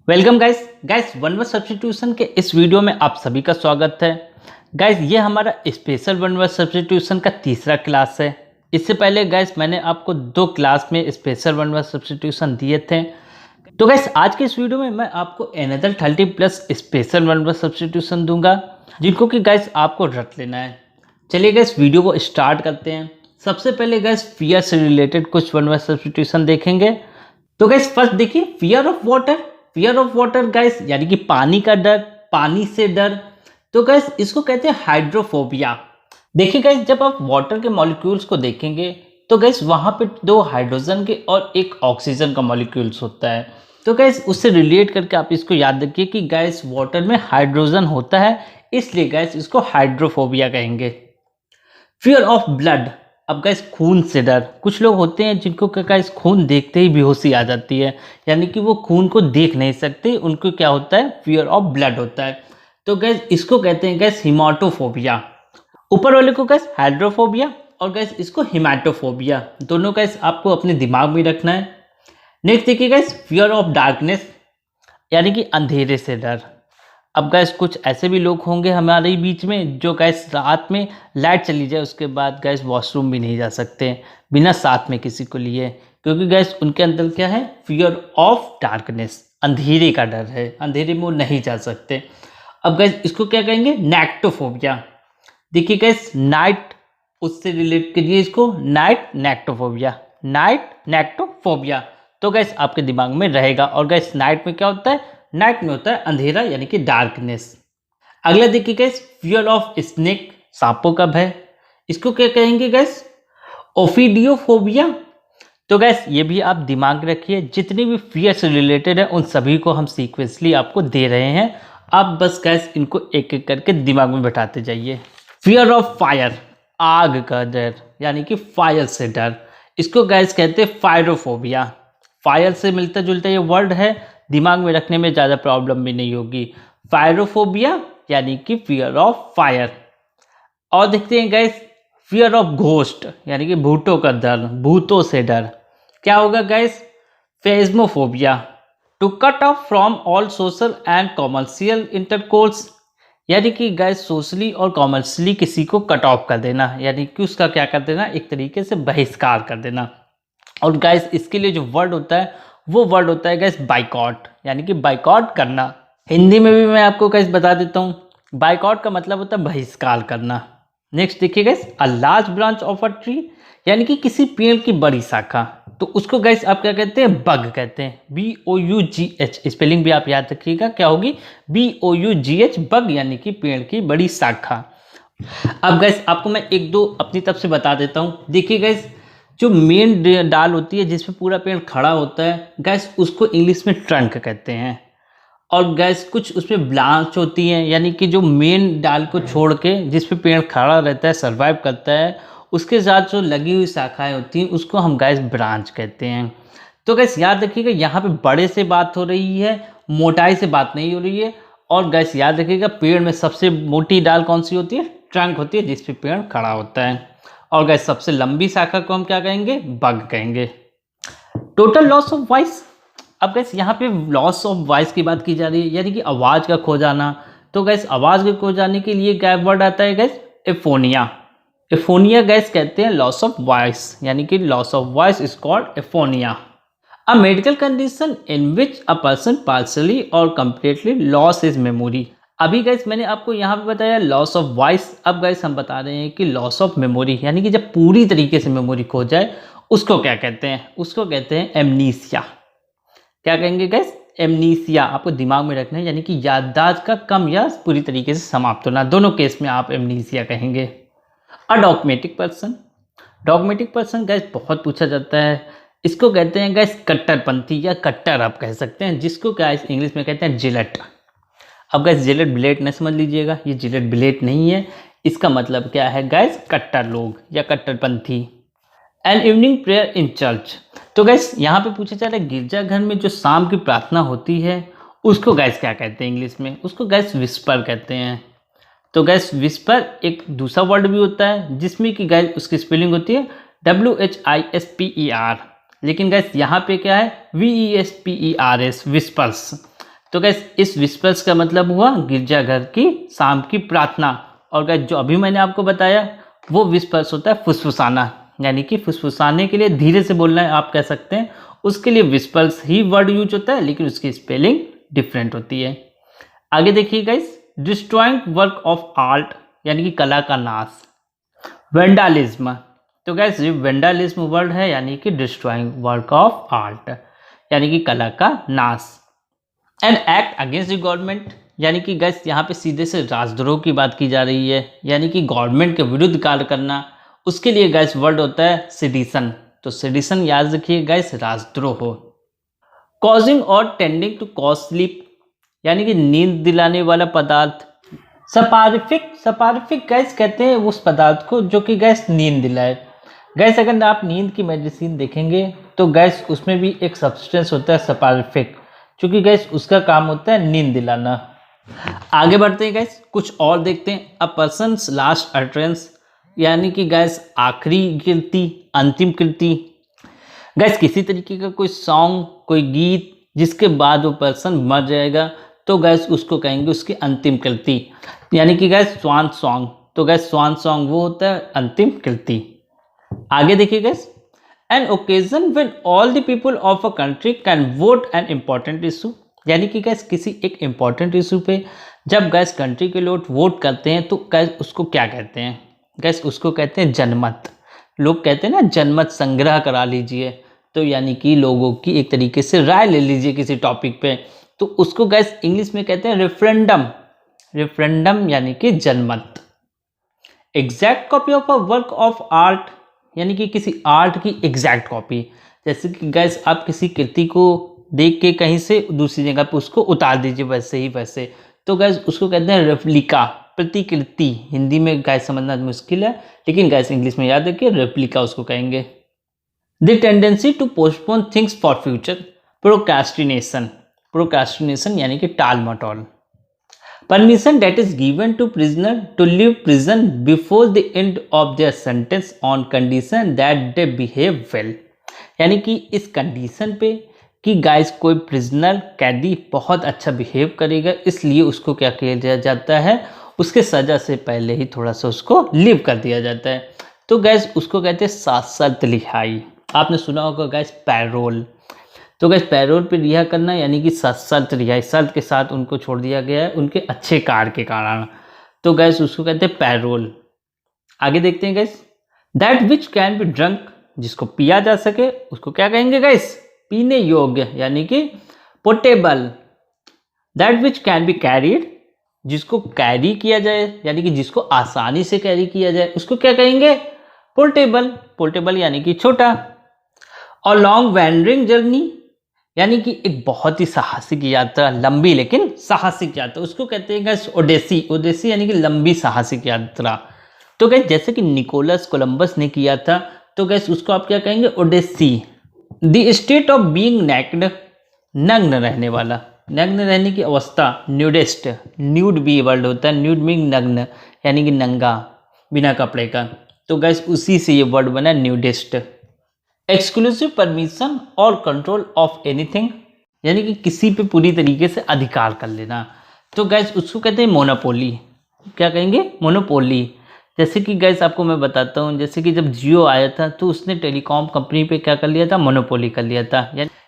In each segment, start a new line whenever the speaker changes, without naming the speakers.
Welcome guys one word substitution के इस video में आप सभी का स्वागत है। गाइस ये हमारा स्पेशल वन वर्ड सब्स्टिट्यूशन का तीसरा क्लास है। इससे पहले गाइस मैंने आपको 2 क्लास में स्पेशल वन वर्ड सब्स्टिट्यूशन दिए थे। तो गाइस आज के इस वीडियो में मैं आपको another 30+ special one word substitution दूंगा, जिनको कि गाइस आपको रट लेना है। चलिए गाइस वीडियो को स्टार्ट करते हैं। सबसे पहले गाइस फियर से रिलेटेड कुछ वन वर्ड सब्स्टिट्यूशन देखेंगे। तो गाइस फर्स्ट देखिए fear of water. Fear of water guys यानी कि पानी का डर, पानी से डर। तो गाइस इसको कहते हैं हाइड्रोफोबिया। देखिए गाइस जब आप वाटर के मॉलिक्यूल्स को देखेंगे तो गाइस वहाँ पे 2 हाइड्रोजन के और 1 ऑक्सीजन का मॉलिक्यूल्स होता है। तो गाइस उससे रिलेट करके आप इसको याद रखिए कि गाइस वाटर में हाइड्रोजन होता है, इसलिए गाइस इसको हाइड्रोफोबिया कहेंगे। फियर ऑफ ब्लड, अब गाइस खून से डर। कुछ लोग होते हैं जिनको गाइस खून देखते ही बेहोशी आ जाती है, यानी कि वो खून को देख नहीं सकते, उनको क्या होता है, फियर ऑफ ब्लड होता है। तो गैस इसको कहते हैं गैस हिमाटोफोबिया। ऊपर वाले को गैस हाइड्रोफोबिया और गैस इसको हिमाटोफोबिया, दोनों गैस आपको अपने दिमाग में रखना है। नेक्स्ट देखिए गैस फियर ऑफ डार्कनेस यानी कि अंधेरे से डर। अब गैस कुछ ऐसे भी लोग होंगे हमारे बीच में जो गैस रात में लाइट चली जाए उसके बाद गैस वॉशरूम भी नहीं जा सकते बिना साथ में किसी को लिए, क्योंकि गैस उनके अंदर क्या है, फियर ऑफ डार्कनेस, अंधेरे का डर है, अंधेरे में वो नहीं जा सकते। अब गैस इसको क्या कहेंगे, नेक्टोफोबिया। देखिए गैस नाइट, उससे रिलेट करिए इसको, नाइट नेक्टोफोबिया, नाइट नेक्टोफोबिया। तो गैस आपके दिमाग में रहेगा। और गैस नाइट में क्या होता है, नाइट में होता है अंधेरा यानी कि डार्कनेस। अगला देखिए गैस फियर ऑफ स्नेक, सांपों का भय। इसको क्या कहेंगे गैस, ओफिडियोफोबिया। तो गैस ये भी आप दिमाग में रखिए, जितनी भी फियर से रिलेटेड है उन सभी को हम सीक्वेंसली आपको दे रहे हैं। आप बस गैस इनको एक एक करके दिमाग में बैठाते जाइए। फियर ऑफ फायर, आग का डर यानी कि फायर से डर। इसको गैस कहते हैं फायरोफोबिया। फायर से मिलता जुलता ये वर्ड है, दिमाग में रखने में ज़्यादा प्रॉब्लम भी नहीं होगी। फायरोफोबिया यानी कि फियर ऑफ फायर। और देखते हैं गैस फियर ऑफ घोस्ट यानी कि भूतों का डर, भूतों से डर। क्या होगा गैस, फेज्मोफोबिया, to cut off from all social and commercial intercourse, यानी कि गैस सोशली और कॉमर्शियली किसी को कट ऑफ कर देना, यानी कि उसका क्या कर देना, एक तरीके से बहिष्कार कर देना। और गैस इसके लिए जो वर्ड होता है वो वर्ड होता है गैस बाइकॉट, यानी कि बाइकॉट करना। हिंदी में भी मैं आपको गैस बता देता हूँ, बाइकॉट का मतलब होता है बहिष्कार करना। नेक्स्ट देखिए gas a large branch of a tree, यानी कि किसी पेड़ की बड़ी शाखा। तो उसको गैस आप क्या कहते हैं, बग कहते हैं, BOUGH। स्पेलिंग भी आप याद रखिएगा, क्या होगी, BOUGH, बग यानी कि पेड़ की बड़ी शाखा। अब गैस आपको मैं 1-2 अपनी तरफ से बता देता हूँ। देखिए गैस जो मेन डाल होती है जिसपे पूरा पेड़ खड़ा होता है गैस, उसको इंग्लिश में ट्रंक कहते हैं। और गैस कुछ उसमें ब्रांच होती हैं, यानी कि जो मेन डाल को छोड़ के जिस पे पेड़ खड़ा रहता है, सर्वाइव करता है, उसके साथ जो लगी हुई शाखाएं होती हैं उसको हम गैस ब्रांच कहते हैं। तो गैस याद रखिएगा यहाँ पे बड़े से बात हो रही है, मोटाई से बात नहीं हो रही है। और गैस याद रखिएगा पेड़ में सबसे मोटी डाल कौन सी होती है, ट्रंक होती है, जिस पे पेड़ खड़ा होता है। और गैस सबसे लंबी शाखा को हम क्या कहेंगे, बग कहेंगे। टोटल लॉस ऑफ वॉइस, अब गैस यहाँ पे लॉस ऑफ वॉइस की बात की जा रही है, यानी कि आवाज़ का खो जाना। तो गैस आवाज़ के खो जाने के लिए क्या वर्ड आता है गैस, एफोनिया। एफोनिया गैस कहते हैं लॉस ऑफ वॉइस, यानी कि loss of voice is called aphonia. A medical condition in which a person partially और कंप्लीटली लॉस हिज मेमोरी। अभी गैस मैंने आपको यहाँ पे बताया लॉस ऑफ वॉइस, अब गैस हम बता रहे हैं कि लॉस ऑफ मेमोरी, यानी कि जब पूरी तरीके से मेमोरी खो जाए उसको क्या कहते हैं, उसको कहते हैं एमनीसिया। क्या कहेंगे गैस, एमनीसिया। आपको दिमाग में रखना है, यानी कि याददाश्त का कम या पूरी तरीके से समाप्त होना, दोनों केस में आप एमनीसिया कहेंगे। A dogmatic person, dogmatic person guess बहुत पूछा जाता है। इसको कहते हैं गैस कट्टरपंथी या कट्टर आप कह सकते हैं, जिसको क्या इंग्लिश में कहते हैं जिलेट। अब गैस जिलेट ब्लेड न समझ लीजिएगा, ये जिलेट ब्लेड नहीं है, इसका मतलब क्या है गैस, कट्टर लोग या कट्टरपंथी। An evening prayer in church, तो गैस यहाँ पे पूछा जा रहा है गिरजाघर में जो शाम की प्रार्थना होती है उसको गैस क्या कहते हैं इंग्लिश में, उसको गैस विस्पर कहते हैं। तो गैस विस्पर एक दूसरा वर्ड भी होता है जिसमें कि गैस उसकी स्पेलिंग होती है WHISPER, लेकिन गैस यहाँ पे क्या है, VESPERS, विस्पर्स। तो गैस इस विस्पर्स का मतलब हुआ गिरजाघर की शाम की प्रार्थना। और गैस जो अभी मैंने आपको बताया वो विस्पर्स होता है फुसफुसाना, यानी कि फुसफुसाने के लिए धीरे से बोलना है आप कह सकते हैं, उसके लिए विस्पर्स ही वर्ड यूज होता है, लेकिन उसकी स्पेलिंग डिफरेंट होती है। आगे देखिए guys, destroying work of art यानी कि कला का नाश। वेंडालिज्म, तो गैस ये वेंडालिज्म वर्ड है यानी कि डिस्ट्रॉइंग वर्क ऑफ आर्ट यानी कि कला का नाश। An act against the government, यानी कि गैस यहाँ पे सीधे से राजद्रोह की बात की जा रही है, यानी कि गवर्नमेंट के विरुद्ध कार्य करना। उसके लिए गैस वर्ड होता है सेडिशन, तो सेडिशन याद रखिए गैस राजद्रोह हो। कॉजिंग और टेंडिंग टू कॉज स्लीप, यानी कि नींद दिलाने वाला पदार्थ। सपारिफिक गैस कहते हैं उस पदार्थ को जो कि गैस नींद दिलाए। गैस अगर आप नींद की मेडिसिन देखेंगे तो गैस उसमें भी एक सब्सटेंस होता है सपारिफिक, क्योंकि गैस उसका काम होता है नींद दिलाना। आगे बढ़ते हैं गैस, कुछ और देखते हैं। अ पर्सन्स लास्ट अटरेंस, यानी कि गैस आखिरी कृति, अंतिम कृति। गैस किसी तरीके का कोई सॉन्ग, कोई गीत जिसके बाद वो पर्सन मर जाएगा तो गैस उसको कहेंगे उसकी अंतिम कृति, यानी कि गैस स्वान सॉन्ग। तो गैस स्वान सॉन्ग वो होता है अंतिम कृति। आगे देखिए gas, an occasion when all the people of a country can vote an important issue, यानी कि गैस किसी एक इम्पॉर्टेंट इशू पे जब गैस कंट्री के लोग वोट करते हैं तो गैस उसको क्या कहते हैं? गैस उसको कहते हैं जनमत। लोग कहते हैं ना जनमत संग्रह करा लीजिए, तो यानी कि लोगों की एक तरीके से राय ले लीजिए किसी टॉपिक पे, तो उसको गैस इंग्लिश में कहते हैं रेफरेंडम। रेफरेंडम यानी कि जनमत। Exact copy of a work of art, यानी कि किसी आर्ट की एग्जैक्ट कॉपी। जैसे कि गैस आप किसी कृति को देख के कहीं से दूसरी जगह पे उसको उतार दीजिए वैसे ही वैसे, तो गैस उसको कहते हैं रेप्लिका, प्रतिकृति। हिंदी में गैस समझना मुश्किल है, लेकिन गैस इंग्लिश में याद रखिए रेप्लिका उसको कहेंगे। The tendency to postpone things for future, procrastination. Procrastination यानी कि टाल मटोल। Permission that is given to prisoner to leave prison before the end of their sentence on condition that they behave well, यानी कि इस condition पे कि guys कोई प्रिजनर कैदी बहुत अच्छा बिहेव करेगा, इसलिए उसको क्या किया जाता है, उसके सजा से पहले ही थोड़ा सा उसको लीव कर दिया जाता है। तो गैस उसको कहते हैं सशर्त रिहाई। आपने सुना होगा गैस पैरोल, तो गैस पैरोल पे रिहा करना यानी कि सशर्त रिहाई, शर्त के साथ उनको छोड़ दिया गया है उनके अच्छे कार्य के कारण, तो गैस उसको कहते हैं पैरोल। आगे देखते हैं gas, that which can be drunk, जिसको पिया जा सके उसको क्या कहेंगे गैस, पीने योग्य यानी कि portable. That which can be carried, जिसको कैरी किया जाए यानी कि जिसको आसानी से कैरी किया जाए उसको क्या कहेंगे, पोर्टेबल। पोर्टेबल यानी कि छोटा। और लॉन्ग वैंडरिंग जर्नी, यानी कि एक बहुत ही साहसिक यात्रा, लंबी लेकिन साहसिक यात्रा, उसको कहते हैं गैस ओडेसी। ओडेसी यानी कि लंबी साहसिक यात्रा। तो गैस जैसे कि निकोलस कोलंबस ने किया था, तो गैस उसको आप क्या कहेंगे, odyssey. The state of being naked, नग्न रहने वाला, नग्न रहने की अवस्था, न्यूडिस्ट। न्यूड भी वर्ड होता है, न्यूड मीन नग्न यानी कि नंगा बिना कपड़े का, तो गैस उसी से ये वर्ड बना न्यूडिस्ट। एक्सक्लूसिव परमिशन और कंट्रोल ऑफ एनीथिंग, यानी कि किसी पे पूरी तरीके से अधिकार कर लेना, तो गैस उसको कहते हैं मोनोपोली। क्या कहेंगे, मोनोपोली। जैसे कि गैस आपको मैं बताता हूँ, जैसे कि जब जियो आया था तो उसने टेलीकॉम कंपनी पे क्या कर लिया था, मोनोपोली कर लिया था।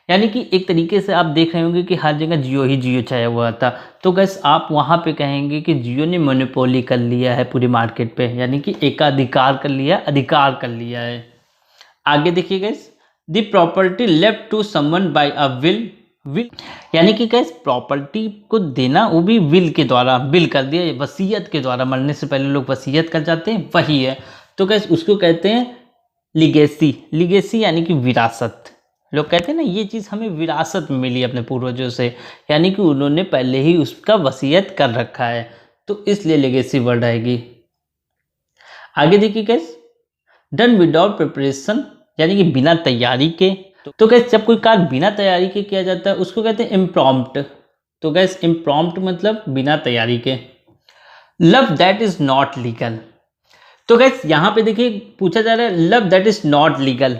यानी कि एक तरीके से आप देख रहे होंगे कि हर जगह जियो ही जियो छाया हुआ था, तो गैस आप वहाँ पे कहेंगे कि जियो ने मोनोपोली कर लिया है पूरी मार्केट पे, यानी कि एकाधिकार कर लिया, अधिकार कर लिया है। आगे देखिए गैस, the property left to someone by a will. Will यानी कि गैस प्रॉपर्टी को देना, वो भी विल के द्वारा, विल कर दिया, वसीयत के द्वारा, मरने से पहले लोग वसीयत कर जाते हैं, वही है। तो गैस उसको कहते हैं लिगेसी। लिगेसी यानी कि विरासत। लोग कहते हैं ना ये चीज़ हमें विरासत में मिली अपने पूर्वजों से, यानी कि उन्होंने पहले ही उसका वसीयत कर रखा है, तो इसलिए लिगेसी वर्ड आएगी। आगे देखिए गैस, डन विदाउट प्रिपरेशन, यानी कि बिना तैयारी के। तो गैस जब कोई कार्य बिना तैयारी के किया जाता है उसको कहते हैं इम्प्रॉम्प्ट। तो गैस इम्प्रॉम्प्ट मतलब बिना तैयारी के। Love that is not legal, तो गैस यहाँ पे देखिए पूछा जा रहा है love that is not legal,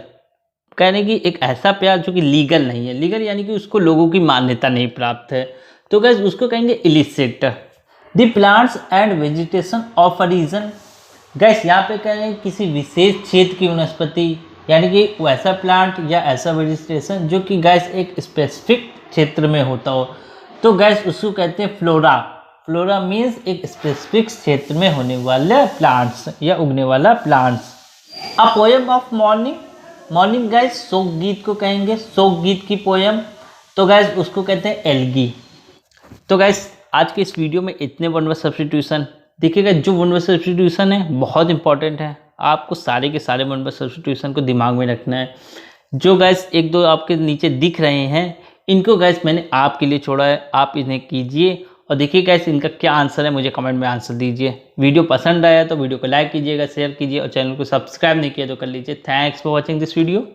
कहने की एक ऐसा प्यार जो कि लीगल नहीं है, लीगल यानी कि उसको लोगों की मान्यता नहीं प्राप्त है, तो गैस उसको कहेंगे illicit. The plants and vegetation of a region, गैस यहाँ पे कह रहे हैं किसी विशेष क्षेत्र की वनस्पति, यानी कि वैसा प्लांट या ऐसा वेजिटेशन जो कि गैस एक स्पेसिफिक क्षेत्र में होता हो, तो गैस उसको कहते हैं फ्लोरा। फ्लोरा मीन्स एक स्पेसिफिक क्षेत्र में होने वाले प्लांट्स या उगने वाला plants. A poem of morning, morning gas शोक गीत को कहेंगे, शोक गीत की पोएम, तो गैस उसको कहते हैं एल्गी। तो गैस आज के इस वीडियो में इतने वन वर्ड सब्स्टिट्यूशन। देखिएगा जो वन वर्ड सब्स्टिट्यूशन है बहुत इंपॉर्टेंट है, आपको सारे के सारे वन वर्ड सब्स्टिट्यूशन को दिमाग में रखना है। जो गैस एक दो आपके नीचे दिख रहे हैं इनको गैस मैंने आपके लिए छोड़ा है, आप इन्हें कीजिए और देखिए गैस इनका क्या आंसर है, मुझे कमेंट में आंसर दीजिए। वीडियो पसंद आया तो वीडियो को लाइक कीजिएगा, शेयर कीजिए और चैनल को सब्सक्राइब नहीं किया तो कर लीजिए। Thanks for watching this video.